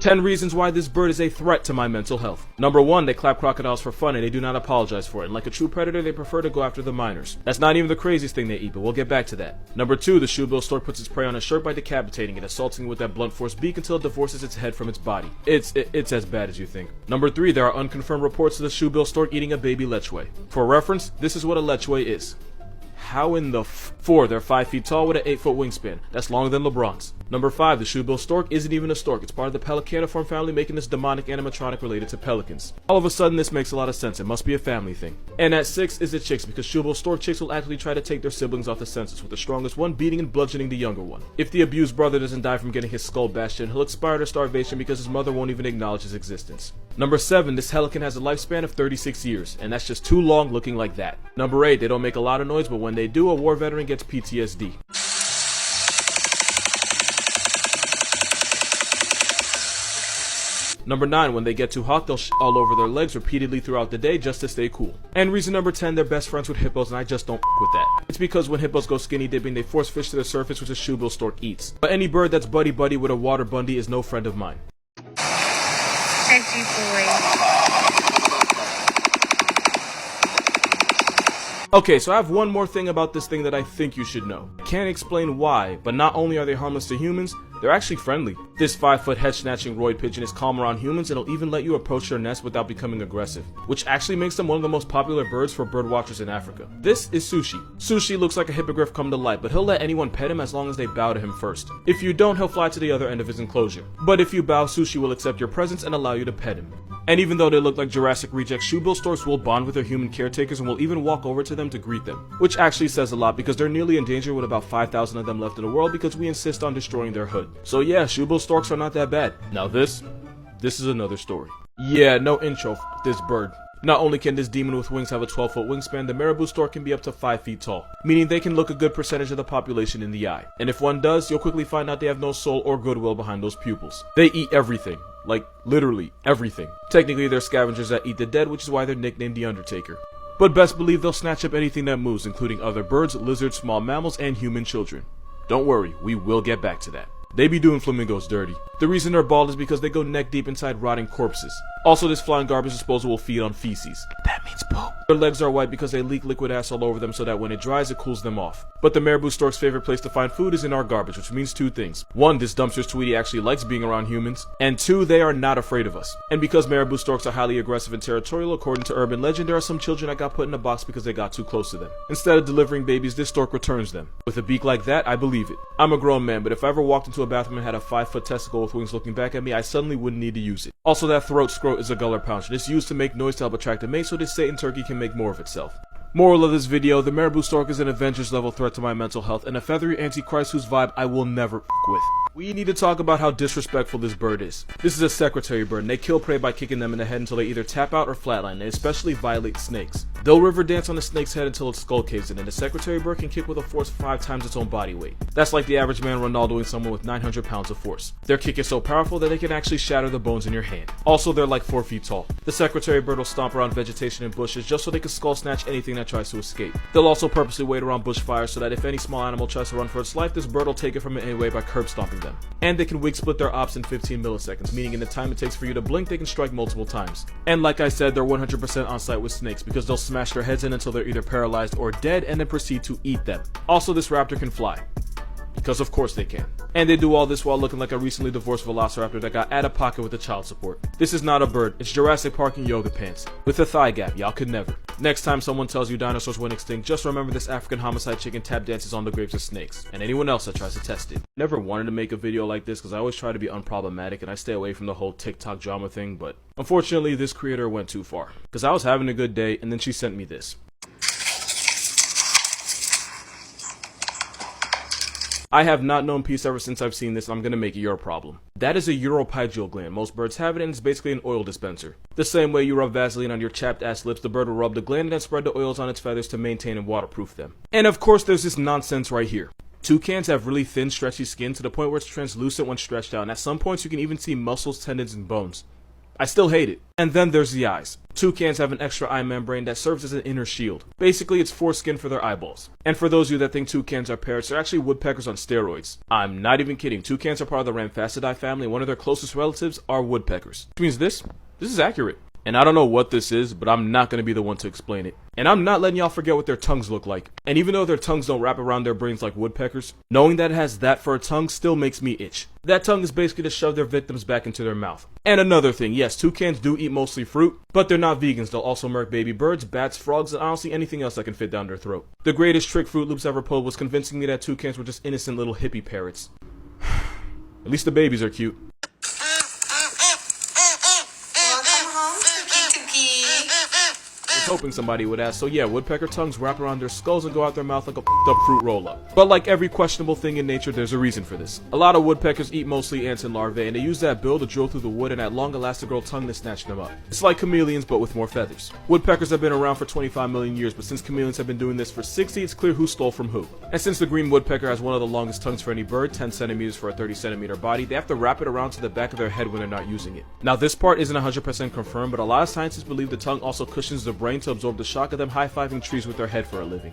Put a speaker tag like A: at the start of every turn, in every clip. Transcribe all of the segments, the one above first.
A: 10 reasons why this bird is a threat to my mental health. Number 1, they clap crocodiles for fun and they do not apologize for it. And like a true predator, they prefer to go after the minors. That's not even the craziest thing they eat, but we'll get back to that. Number 2, the shoebill stork puts its prey on a shirt by decapitating it, assaulting it with that blunt force beak until it divorces its head from its body. It's as bad as you think. Number 3, there are unconfirmed reports of the shoebill stork eating a baby lechwe. For reference, this is what a lechwe is. How in the 4, they're 5 feet tall with an 8-foot wingspan. That's longer than LeBron's. Number 5, the shoebill stork isn't even a stork. It's part of the pelicaniform family, making this demonic animatronic related to pelicans. All of a sudden, this makes a lot of sense. It must be a family thing. And at 6 is the chicks, because shoebill stork chicks will actively try to take their siblings off the census, with the strongest one beating and bludgeoning the younger one. If the abused brother doesn't die from getting his skull bashed in, he'll expire to starvation because his mother won't even acknowledge his existence. Number 7, this pelican has a lifespan of 36 years, and that's just too long looking like that. Number 8, they don't make a lot of noise, but when they do, a war veteran gets PTSD. Number 9, when they get too hot, they'll all over their legs repeatedly throughout the day just to stay cool. And reason number 10, they're best friends with hippos, and I just don't with that. It's because when hippos go skinny dipping, they force fish to the surface, which a shoebill stork eats. But any bird that's buddy-buddy with a water bundy is no friend of mine.
B: Edgy boy.
A: Okay, so I have one more thing about this thing that I think you should know. I can't explain why, but not only are they harmless to humans, they're actually friendly. This 5-foot head-snatching roid pigeon is calm around humans and it'll even let you approach their nest without becoming aggressive, which actually makes them one of the most popular birds for bird watchers in Africa. This is Sushi. Sushi looks like a hippogriff come to life, but he'll let anyone pet him as long as they bow to him first. If you don't, he'll fly to the other end of his enclosure. But if you bow, Sushi will accept your presence and allow you to pet him. And even though they look like Jurassic rejects, shoebill storks will bond with their human caretakers and will even walk over to them to greet them. Which actually says a lot because they're nearly endangered with about 5,000 of them left in the world because we insist on destroying their hood. So yeah, shoebill storks are not that bad. Now this is another story. Yeah, no intro for this bird. Not only can this demon with wings have a 12-foot wingspan, the marabou stork can be up to 5 feet tall, meaning they can look a good percentage of the population in the eye. And if one does, you'll quickly find out they have no soul or goodwill behind those pupils. They eat everything. Like, literally everything. Technically, they're scavengers that eat the dead, which is why they're nicknamed the Undertaker. But best believe they'll snatch up anything that moves, including other birds, lizards, small mammals, and human children. Don't worry, we will get back to that. They be doing flamingos dirty. The reason they're bald is because they go neck deep inside rotting corpses. Also, this flying garbage disposal will feed on feces. That means poop. Their legs are white because they leak liquid ass all over them so that when it dries, it cools them off. But the marabou stork's favorite place to find food is in our garbage, which means 2 things. 1, this dumpster's Tweety actually likes being around humans. And 2, they are not afraid of us. And because marabou storks are highly aggressive and territorial, according to urban legend, there are some children that got put in a box because they got too close to them. Instead of delivering babies, this stork returns them. With a beak like that, I believe it. I'm a grown man, but if I ever walked into a bathroom and had a 5-foot testicle with wings looking back at me, I suddenly wouldn't need to use it. Also, that throat scrote is a guller pouch. It's used to make noise to help attract a mate so this Satan turkey can make more of itself. Moral of this video, the marabou stork is an Avengers level threat to my mental health and a feathery antichrist whose vibe I will never with. We need to talk about how disrespectful this bird is. This is a secretary bird and they kill prey by kicking them in the head until they either tap out or flatline, and especially violate snakes. They'll river dance on the snake's head until its skull caves in, and the secretary bird can kick with a force 5 times its own body weight. That's like the average man Ronaldoing someone with 900 pounds of force. Their kick is so powerful that they can actually shatter the bones in your hand. Also, they're like 4 feet tall. The secretary bird will stomp around vegetation and bushes just so they can skull snatch anything that tries to escape. They'll also purposely wait around bushfires so that if any small animal tries to run for its life, this bird will take it from it anyway by curb stomping them. And they can wig split their ops in 15 milliseconds, meaning in the time it takes for you to blink, they can strike multiple times. And like I said, they're 100% on site with snakes because they'll smash their heads in until they're either paralyzed or dead and then proceed to eat them. Also, this raptor can fly. Because of course they can. And they do all this while looking like a recently divorced velociraptor that got out of pocket with the child support. This is not a bird, it's Jurassic Park in yoga pants. With a thigh gap, y'all could never. Next time someone tells you dinosaurs went extinct, just remember this African homicide chicken tap dances on the graves of snakes, and anyone else that tries to test it. Never wanted to make a video like this because I always try to be unproblematic and I stay away from the whole TikTok drama thing, but unfortunately this creator went too far. Because I was having a good day and then she sent me this. I have not known peace ever since I've seen this, and I'm gonna make it your problem. That is a uropygeal gland. Most birds have it, and it's basically an oil dispenser. The same way you rub Vaseline on your chapped ass lips, the bird will rub the gland and then spread the oils on its feathers to maintain and waterproof them. And of course there's this nonsense right here. Toucans have really thin, stretchy skin to the point where it's translucent when stretched out, and at some points you can even see muscles, tendons, and bones. I still hate it. And then there's the eyes. Toucans have an extra eye membrane that serves as an inner shield. Basically, it's foreskin for their eyeballs. And for those of you that think toucans are parrots, they're actually woodpeckers on steroids. I'm not even kidding. Toucans are part of the Ramphastidae family, and one of their closest relatives are woodpeckers. Which means this is accurate. And I don't know what this is, but I'm not going to be the one to explain it. And I'm not letting y'all forget what their tongues look like. And even though their tongues don't wrap around their brains like woodpeckers, knowing that it has that for a tongue still makes me itch. That tongue is basically to shove their victims back into their mouth. And another thing, yes, toucans do eat mostly fruit, but they're not vegans. They'll also murk baby birds, bats, frogs, and honestly anything else that can fit down their throat. The greatest trick Fruit Loops ever pulled was convincing me that toucans were just innocent little hippie parrots. At least the babies are cute. I was hoping somebody would ask. So yeah, woodpecker tongues wrap around their skulls and go out their mouth like a up fruit roll-up. But like every questionable thing in nature, there's a reason for this. A lot of woodpeckers eat mostly ants and larvae, and they use that bill to drill through the wood and that long elastigirl tongue to snatch them up. It's like chameleons, but with more feathers. Woodpeckers have been around for 25 million years, but since chameleons have been doing this for 60, it's clear who stole from who. And since the green woodpecker has one of the longest tongues for any bird, 10 centimeters for a 30 centimeter body, they have to wrap it around to the back of their head when they're not using it. Now this part isn't 100% confirmed, but a lot of scientists believe the tongue also cushions the brain to absorb the shock of them high-fiving trees with their head for a living.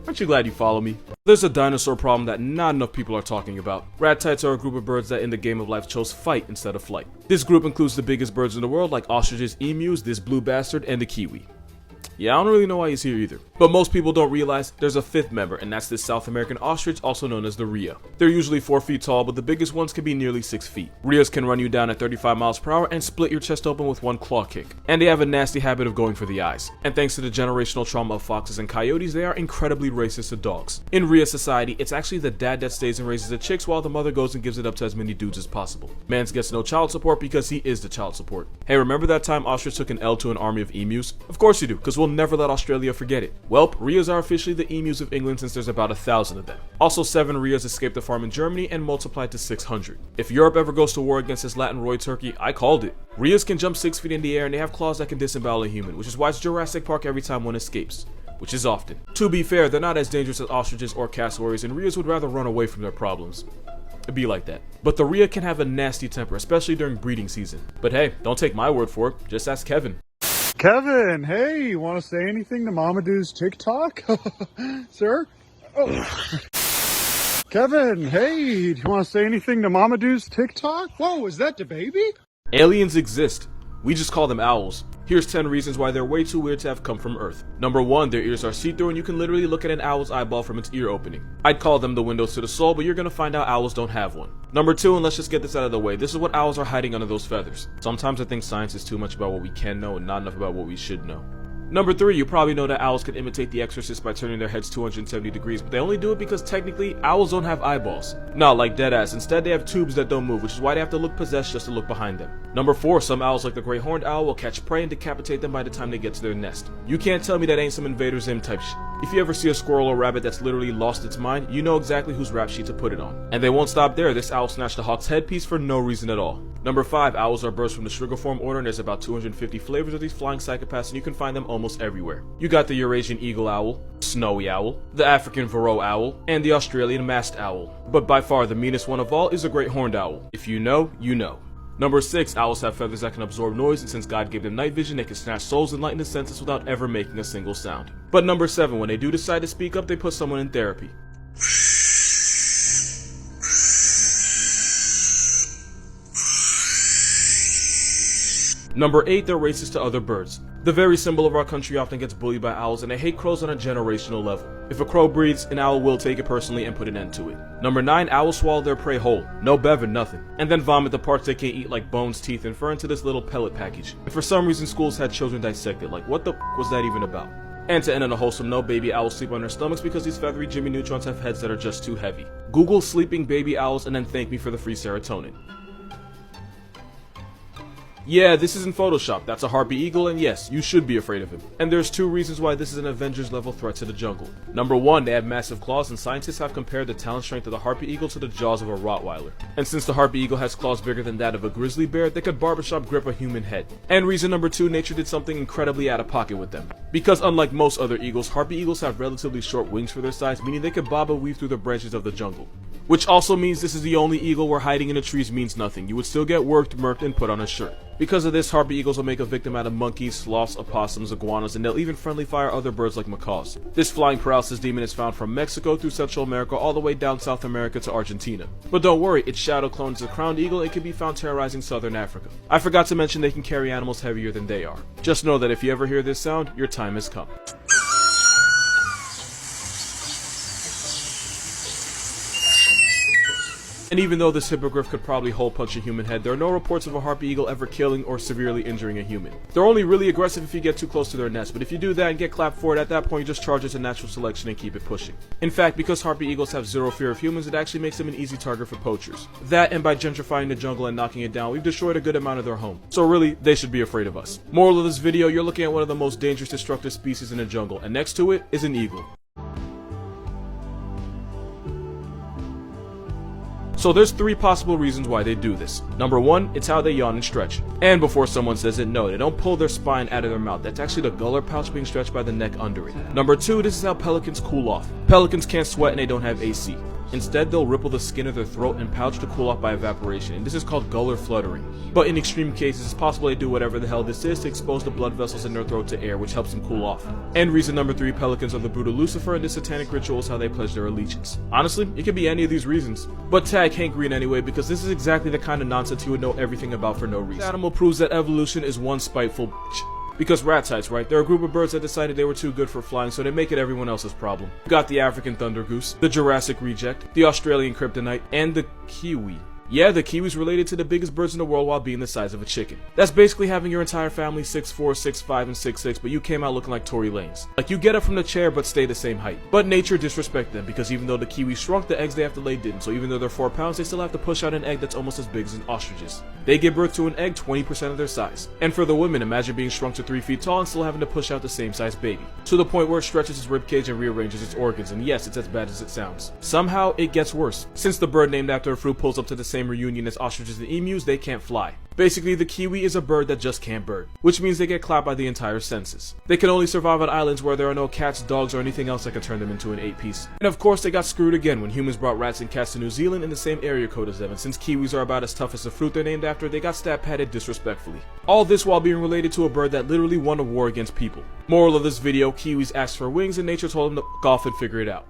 A: Aren't you glad you follow me? There's a dinosaur problem that not enough people are talking about. Ratites are a group of birds that in the game of life chose fight instead of flight. This group includes the biggest birds in the world like ostriches, emus, this blue bastard, and the kiwi. Yeah, I don't really know why he's here either. But most people don't realize there's a fifth member, and that's this South American ostrich, also known as the rhea. They're usually 4 feet tall, but the biggest ones can be nearly 6 feet. Rheas can run you down at 35 miles per hour and split your chest open with one claw kick. And they have a nasty habit of going for the eyes. And thanks to the generational trauma of foxes and coyotes, they are incredibly racist to dogs. In rhea society, it's actually the dad that stays and raises the chicks while the mother goes and gives it up to as many dudes as possible. Mans gets no child support because he is the child support. Hey, remember that time ostrich took an L to an army of emus? Of course you do, because we'll never let Australia forget it. Welp, rheas are officially the emus of England since there's about 1,000 of them. Also, 7 rheas escaped the farm in Germany and multiplied to 600. If Europe ever goes to war against this Latin roy turkey, I called it. Rheas can jump 6 feet in the air and they have claws that can disembowel a human, which is why it's Jurassic Park every time one escapes. Which is often. To be fair, they're not as dangerous as ostriches or cassowaries, and rheas would rather run away from their problems. It'd be like that. But the rhea can have a nasty temper, especially during breeding season. But hey, don't take my word for it, just ask Kevin.
C: Kevin, hey, you want to say anything to Mamadou's TikTok? Sir? Oh. Kevin, hey, do you want to say anything to Mamadou's TikTok? Whoa, is that DaBaby?
A: Aliens exist. We just call them owls. Here's 10 reasons why they're way too weird to have come from Earth. Number 1, their ears are see-through and you can literally look at an owl's eyeball from its ear opening. I'd call them the windows to the soul, but you're gonna find out owls don't have one. Number 2, and let's just get this out of the way, this is what owls are hiding under those feathers. Sometimes I think science is too much about what we can know and not enough about what we should know. Number 3, you probably know that owls can imitate the Exorcist by turning their heads 270 degrees, but they only do it because technically, owls don't have eyeballs. No, like deadass, instead they have tubes that don't move, which is why they have to look possessed just to look behind them. Number 4, some owls like the great horned owl will catch prey and decapitate them by the time they get to their nest. You can't tell me that ain't some Invader Zim type shit. If you ever see a squirrel or rabbit that's literally lost its mind, you know exactly whose rap sheet to put it on. And they won't stop there, this owl snatched a hawk's headpiece for no reason at all. Number 5, owls are birds from the Strigiform order, and there's about 250 flavors of these flying psychopaths, and you can find them almost everywhere. You got the Eurasian eagle owl, snowy owl, the African Varroa owl, and the Australian masked owl. But by far the meanest one of all is the great horned owl. If you know, you know. Number 6, owls have feathers that can absorb noise, and since God gave them night vision, they can snatch souls and lighten the senses without ever making a single sound. But number 7, when they do decide to speak up, they put someone in therapy. Number 8, they're racist to other birds. The very symbol of our country often gets bullied by owls, and they hate crows on a generational level. If a crow breeds, an owl will take it personally and put an end to it. Number 9, owls swallow their prey whole. No bever, nothing. And then vomit the parts they can't eat like bones, teeth, and fur into this little pellet package. And for some reason schools had children dissected. Like, what the was that even about? And to end on a wholesome note, baby owls sleep on their stomachs because these feathery Jimmy Neutrons have heads that are just too heavy. Google sleeping baby owls and then thank me for the free serotonin. Yeah, this isn't Photoshop, that's a Harpy Eagle, and yes, you should be afraid of him. And there's 2 reasons why this is an Avengers level threat to the jungle. Number 1, they have massive claws, and scientists have compared the talent strength of the Harpy Eagle to the jaws of a Rottweiler. And since the Harpy Eagle has claws bigger than that of a grizzly bear, they could barbershop grip a human head. And reason number 2, nature did something incredibly out of pocket with them. Because unlike most other eagles, Harpy Eagles have relatively short wings for their size, meaning they could bob and weave through the branches of the jungle. Which also means this is the only eagle where hiding in the trees means nothing. You would still get worked, murked, and put on a shirt. Because of this, Harpy Eagles will make a victim out of monkeys, sloths, opossums, iguanas, and they'll even friendly fire other birds like macaws. This flying paralysis demon is found from Mexico through Central America all the way down South America to Argentina. But don't worry, its shadow clone is a crowned eagle and can be found terrorizing Southern Africa. I forgot to mention they can carry animals heavier than they are. Just know that if you ever hear this sound, your time has come. And even though this hippogriff could probably hole punch a human head, there are no reports of a Harpy Eagle ever killing or severely injuring a human. They're only really aggressive if you get too close to their nest, but if you do that and get clapped for it, at that point you just charge it to natural selection and keep it pushing. In fact, because Harpy Eagles have zero fear of humans, it actually makes them an easy target for poachers. That, and by gentrifying the jungle and knocking it down, we've destroyed a good amount of their home. So really, they should be afraid of us. Moral of this video, you're looking at one of the most dangerous destructive species in the jungle, and next to it is an eagle. So there's 3 possible reasons why they do this. Number 1, it's how they yawn and stretch. And before someone says it, no, they don't pull their spine out of their mouth. That's actually the gullet pouch being stretched by the neck under it. Number 2, this is how pelicans cool off. Pelicans can't sweat and they don't have AC. Instead, they'll ripple the skin of their throat and pouch to cool off by evaporation, and this is called gullar fluttering. But in extreme cases, it's possible they do whatever the hell this is to expose the blood vessels in their throat to air, which helps them cool off. And reason number 3, pelicans are the brood of Lucifer, and this satanic ritual is how they pledge their allegiance. Honestly, it could be any of these reasons. But tag Hank Green anyway, because this is exactly the kind of nonsense you would know everything about for no reason. This animal proves that evolution is one spiteful bitch. Because rat tights, right? They're a group of birds that decided they were too good for flying, so they make it everyone else's problem. You got the African thunder goose, the Jurassic reject, the Australian kryptonite, and the kiwi. Yeah, the kiwi's related to the biggest birds in the world while being the size of a chicken. That's basically having your entire family 6'4", 6'5", and 6'6", but you came out looking like Tory Lanez. Like, you get up from the chair but stay the same height. But nature disrespected them, because even though the kiwis shrunk, the eggs they have to lay didn't. So even though they're 4 pounds, they still have to push out an egg that's almost as big as an ostrich's. They give birth to an egg 20% of their size. And for the women, imagine being shrunk to 3 feet tall and still having to push out the same size baby. To the point where it stretches its ribcage and rearranges its organs, and yes, it's as bad as it sounds. Somehow, it gets worse. Since the bird named after a fruit pulls up to the same reunion as ostriches and emus, they can't fly. Basically, the kiwi is a bird that just can't bird, which means they get clapped by the entire census. They can only survive on islands where there are no cats, dogs, or anything else that can turn them into an 8-piece. And of course, they got screwed again when humans brought rats and cats to New Zealand in the same area code as them, and since kiwis are about as tough as the fruit they're named after, they got stat padded disrespectfully. All this while being related to a bird that literally won a war against people. Moral of this video, kiwis asked for wings and nature told them to f off and figure it out.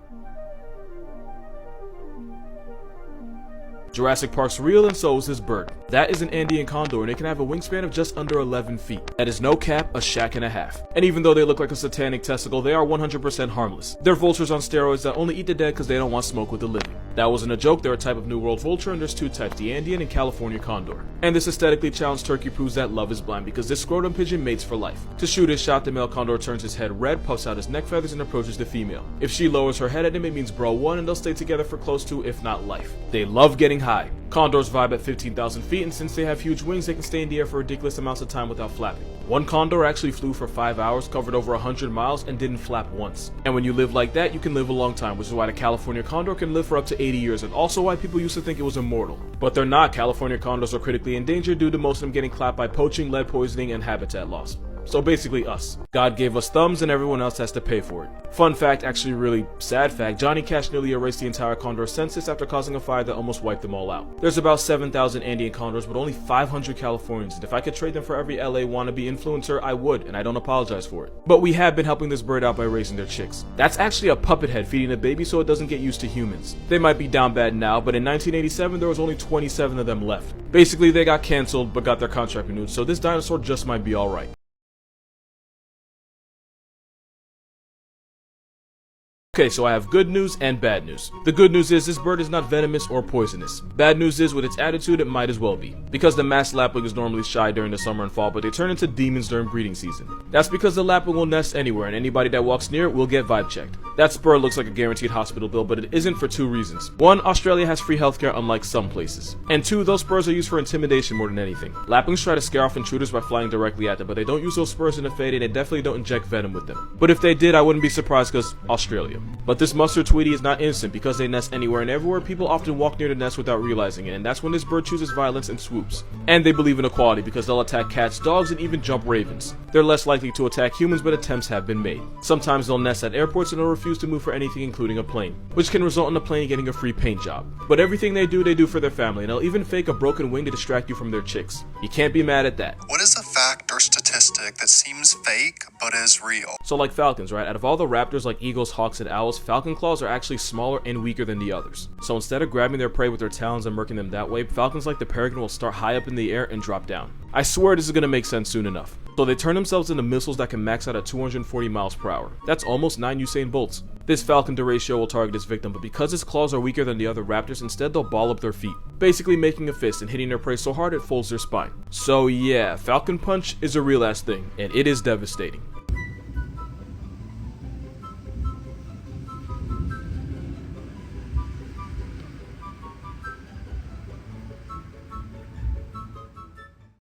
A: Jurassic Park's real, and so is this bird. That is an Andean condor, and it can have a wingspan of just under 11 feet. That is no cap, a shack and a half. And even though they look like a satanic testicle, they are 100% harmless. They're vultures on steroids that only eat the dead because they don't want smoke with the living. That wasn't a joke, they're a type of New World vulture, and there's 2 types, the Andean and California condor. And this aesthetically challenged turkey proves that love is blind, because this scrotum pigeon mates for life. To shoot his shot, the male condor turns his head red, puffs out his neck feathers, and approaches the female. If she lowers her head at him, it means bro won, and they'll stay together for close to, if not life. They love getting high. Condors vibe at 15,000 feet, and since they have huge wings, they can stay in the air for ridiculous amounts of time without flapping. One condor actually flew for 5 hours, covered over 100 miles, and didn't flap once. And when you live like that, you can live a long time, which is why the California condor can live for up to 80 years, and also why people used to think it was immortal. But they're not. California condors are critically endangered due to most of them getting clapped by poaching, lead poisoning, and habitat loss. So basically us. God gave us thumbs and everyone else has to pay for it. Fun fact, actually really sad fact, Johnny Cash nearly erased the entire condor census after causing a fire that almost wiped them all out. There's about 7,000 Andean condors but only 500 Californians, and if I could trade them for every LA wannabe influencer, I would, and I don't apologize for it. But we have been helping this bird out by raising their chicks. That's actually a puppet head feeding a baby so it doesn't get used to humans. They might be down bad now, but in 1987 there was only 27 of them left. Basically they got cancelled but got their contract renewed, so this dinosaur just might be alright. Okay, so I have good news and bad news. The good news is this bird is not venomous or poisonous. Bad news is with its attitude it might as well be. Because the masked lapwing is normally shy during the summer and fall, but they turn into demons during breeding season. That's because the lapwing will nest anywhere and anybody that walks near it will get vibe checked. That spur looks like a guaranteed hospital bill, but it isn't for two reasons. One, Australia has free healthcare unlike some places. And two, those spurs are used for intimidation more than anything. Lapwings try to scare off intruders by flying directly at them, but they don't use those spurs in a fade and they definitely don't inject venom with them. But if they did, I wouldn't be surprised because Australia. But this mustard tweety is not innocent because they nest anywhere and everywhere. People often walk near the nest without realizing it, and that's when this bird chooses violence and swoops. And they believe in equality because they'll attack cats, dogs, and even jump ravens. They're less likely to attack humans, but attempts have been made. Sometimes they'll nest at airports and they'll refuse to move for anything including a plane, which can result in the plane getting a free paint job. But everything they do for their family, and they'll even fake a broken wing to distract you from their chicks. You can't be mad at that.
D: What is a fact or statistic that seems fake but is real?
A: So like falcons, right? Out of all the raptors like eagles, hawks, and owls, falcon claws are actually smaller and weaker than the others. So instead of grabbing their prey with their talons and murking them that way, falcons like the peregrine will start high up in the air and drop down. I swear this is gonna make sense soon enough. So they turn themselves into missiles that can max out at 240 miles per hour. That's almost 9 Usain Bolts. This falcon Duratio will target its victim, but because its claws are weaker than the other raptors, instead they'll ball up their feet, basically making a fist and hitting their prey so hard it folds their spine. So yeah, falcon punch is a real ass thing, and it is devastating.